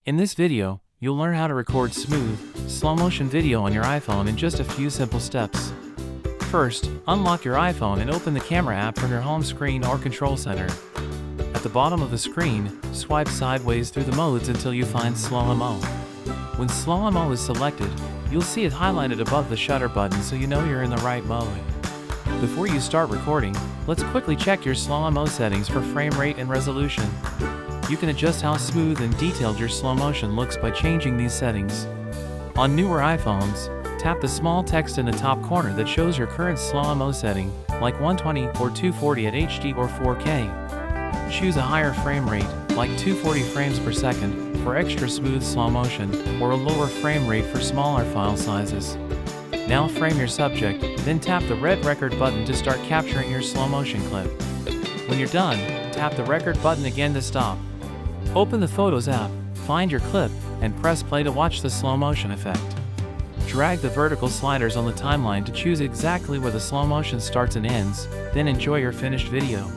In this video, you'll learn how to record smooth, slow-motion video on your iPhone in just a few simple steps. First, unlock your iPhone and open the camera app from your home screen or control center. At the bottom of the screen, swipe sideways through the modes until you find Slow Mo. When Slow Mo is selected, you'll see it highlighted above the shutter button so you know you're in the right mode. Before you start recording, let's quickly check your Slow Mo settings for frame rate and resolution. You can adjust how smooth and detailed your slow motion looks by changing these settings. On newer iPhones, tap the small text in the top corner that shows your current Slow Mo setting, like 120 or 240 at HD or 4K. Choose a higher frame rate, like 240 frames per second, for extra smooth slow motion, or a lower frame rate for smaller file sizes. Now frame your subject, then tap the red record button to start capturing your slow motion clip. When you're done, tap the record button again to stop. Open the Photos app, find your clip, and press play to watch the slow motion effect. Drag the vertical sliders on the timeline to choose exactly where the slow motion starts and ends, then enjoy your finished video.